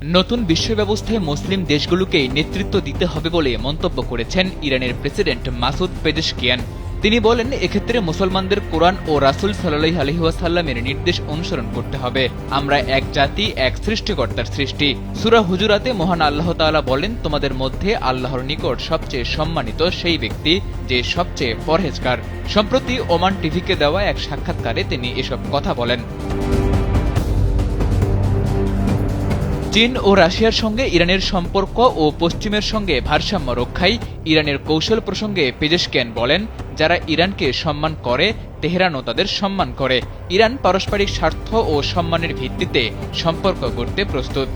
নতুন বিশ্ব ব্যবস্থায় মুসলিম দেশগুলোকেই নেতৃত্ব দিতে হবে বলে মন্তব্য করেছেন ইরানের প্রেসিডেন্ট মাসুদ পেজেশকিয়ান। তিনি বলেন, এক্ষেত্রে মুসলমানদের কোরআন ও রাসূল সাল্লাল্লাহু আলাইহি ওয়াসাল্লামের নির্দেশ অনুসরণ করতে হবে। আমরা এক জাতি, এক সৃষ্টিকর্তার সৃষ্টি। সূরা হুজুরাতে মহান আল্লাহ তাআলা বলেন, তোমাদের মধ্যে আল্লাহর নিকট সবচেয়ে সম্মানিত সেই ব্যক্তি যে সবচেয়ে পরহেজগার। সম্প্রতি ওমান টিভিকে দেওয়া এক সাক্ষাৎকারে তিনি এসব কথা বলেন। চীন ও রাশিয়ার সঙ্গে ইরানের সম্পর্ক ও পশ্চিমের সঙ্গে ভারসাম্য রক্ষায় ইরানের কৌশল প্রসঙ্গে পেজেশকিয়ান বলেন, যারা ইরানকে সম্মান করে তেহরানও তাদের সম্মান করে। ইরান পারস্পরিক স্বার্থ ও সম্মানের ভিত্তিতে সম্পর্ক গড়তে প্রস্তুত।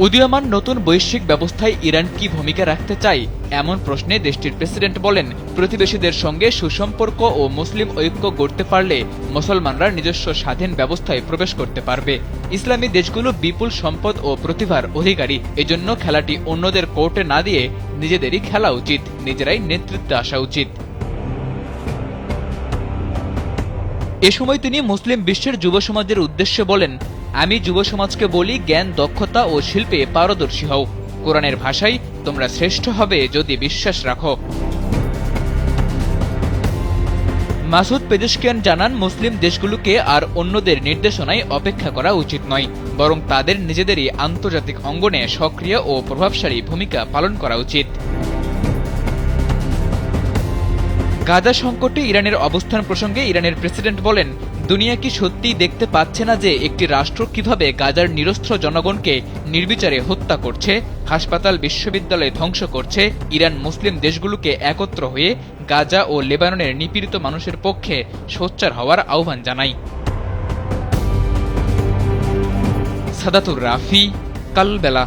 উদীয়মান নতুন বৈশ্বিক ব্যবস্থায় ইরান কি ভূমিকা রাখতে চায়, এমন প্রশ্নে দেশটির প্রেসিডেন্ট বলেন, প্রতিবেশীদের সঙ্গে সুসম্পর্ক ও মুসলিম ঐক্য গড়তে পারলে মুসলমানরা নিজস্ব স্বাধীন ব্যবস্থায় প্রবেশ করতে পারবে। ইসলামী দেশগুলো বিপুল সম্পদ ও প্রতিভার অধিকারী, এজন্য খেলাটি অন্যদের কোর্টে না দিয়ে নিজেদেরই খেলা উচিত, নিজেরাই নেতৃত্বে আসা উচিত। এ সময় তিনি মুসলিম বিশ্বের যুব সমাজের উদ্দেশ্যে বলেন, আমি যুব সমাজকে বলি, জ্ঞান, দক্ষতা ও শিল্পে পারদর্শী হও। কোরআনের ভাষায়, তোমরা শ্রেষ্ঠ হবে যদি বিশ্বাস রাখো। মাসুদ পেজেশকিয়ান জানান, মুসলিম দেশগুলোকে আর অন্যদের নির্দেশনায় অপেক্ষা করা উচিত নয়, বরং তাদের নিজেদেরই আন্তর্জাতিক অঙ্গনে সক্রিয় ও প্রভাবশালী ভূমিকা পালন করা উচিত। গাজা সংকটে ইরানের অবস্থান প্রসঙ্গে ইরানের প্রেসিডেন্ট বলেন, দুনিয়া কি সত্যিই দেখতে পাচ্ছে না যে একটি রাষ্ট্র কিভাবে গাজার নিরস্ত্র জনগণকে নির্বিচারে হত্যা করছে, হাসপাতাল, বিশ্ববিদ্যালয় ধ্বংস করছে? ইরান মুসলিম দেশগুলোকে একত্র হয়ে গাজা ও লেবাননের নিপীড়িত মানুষের পক্ষে সোচ্চার হওয়ার আহ্বান জানায়। সাদাতুর রাফি, কালবেলা।